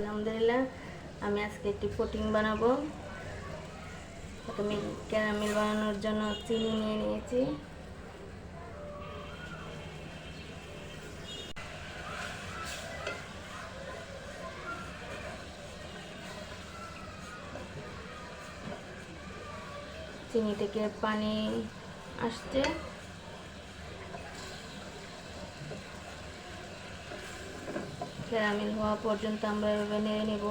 আলহামদুলিল্লাহ, আমি আজকে একটি পুডিং বানাবো। প্রথমে ক্যারামেল বানানোর জন্য চিনি নিয়ে নিয়েছি। চিনি থেকে পানি আসছে। ক্যারামেল হওয়া পর্যন্ত আমরা এভাবে নেড়ে নেব।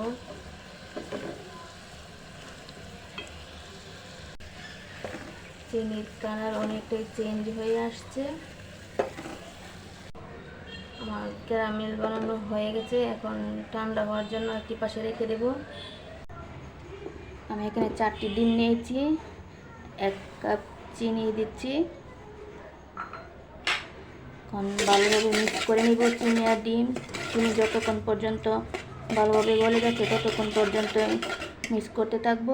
চিনির কালার অনেকটাই চেঞ্জ হয়ে আসছে। আমার ক্যারামেল বানানো হয়ে গেছে। এখন ঠান্ডা হওয়ার জন্য একটি পাশে রেখে দেব। আমি এখানে 4টি ডিম নিয়েছি। 1 কাপ চিনি দিচ্ছি। এখন ভালোভাবে মিক্স করে নিব চিনি আর ডিম। চিনি যতক্ষণ পর্যন্ত ভালোভাবে গলে যাচ্ছে ততক্ষণ পর্যন্ত মিক্স করতে থাকবো।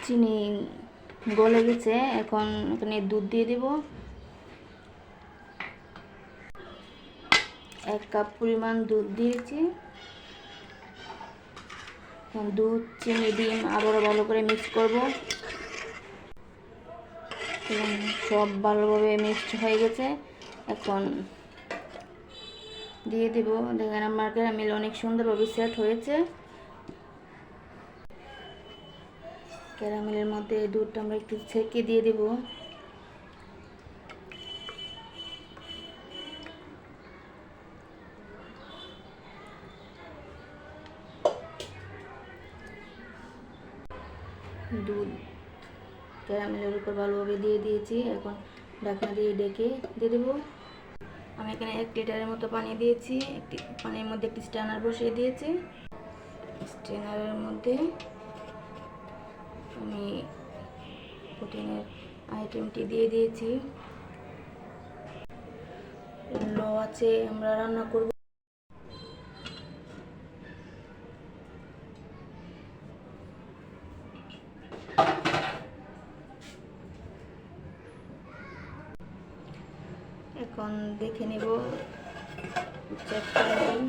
চিনি গলে গেছে। এখন এখানে দুধ দিয়ে দেব। 1 কাপ পরিমাণ দুধ দিয়েছি। দুধ, চিনি, ডিম আবারও ভালো করে মিক্স করব। সব ভালোভাবে মিক্সড হয়ে গেছে। এখন দিয়ে দেব। দেখেন আমার ক্যারামেল অনেক সুন্দরভাবে সেট হয়েছে। ক্যারামেলের মধ্যে দুধটা আমরা একটু ছেঁকে দিয়ে দেব। দুধ ক্যারামেলের উপর ভালোভাবে দিয়ে দিয়েছি। এখন ঢাকনা দিয়ে ঢেকে দিয়ে দেবো। আমি এখানে 1 লিটারের মতো পানি দিয়েছি। একটি পানির মধ্যে একটি স্ট্যানার বসিয়ে দিয়েছি। স্ট্যানারের মধ্যে আমি পুডিংয়ের আইটেমটি দিয়ে দিয়েছি। লো আছে আমরা রান্না করব। এখন দেখে নেব, চেক করে নিই।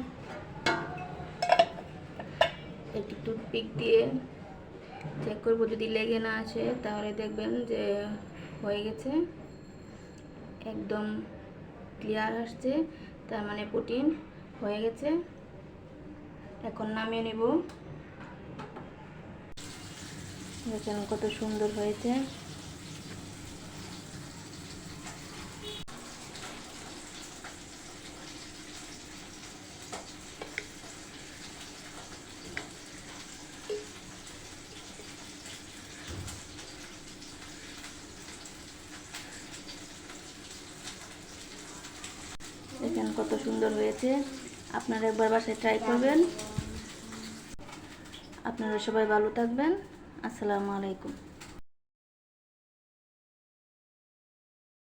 একটি টুথপিক দিয়ে চেক করব, যদি লেগে না আসে তাহলে দেখবেন যে হয়ে গেছে। একদম ক্লিয়ার আসছে, তার মানে পুডিং হয়ে গেছে। এখন নামিয়ে নেব। দেখেন কত সুন্দর হয়েছে। দেখেন কত সুন্দর হয়েছে। আপনারা একবার বাসায় ট্রাই করবেন। আপনারা সবাই ভালো থাকবেন। আসসালামু আলাইকুম।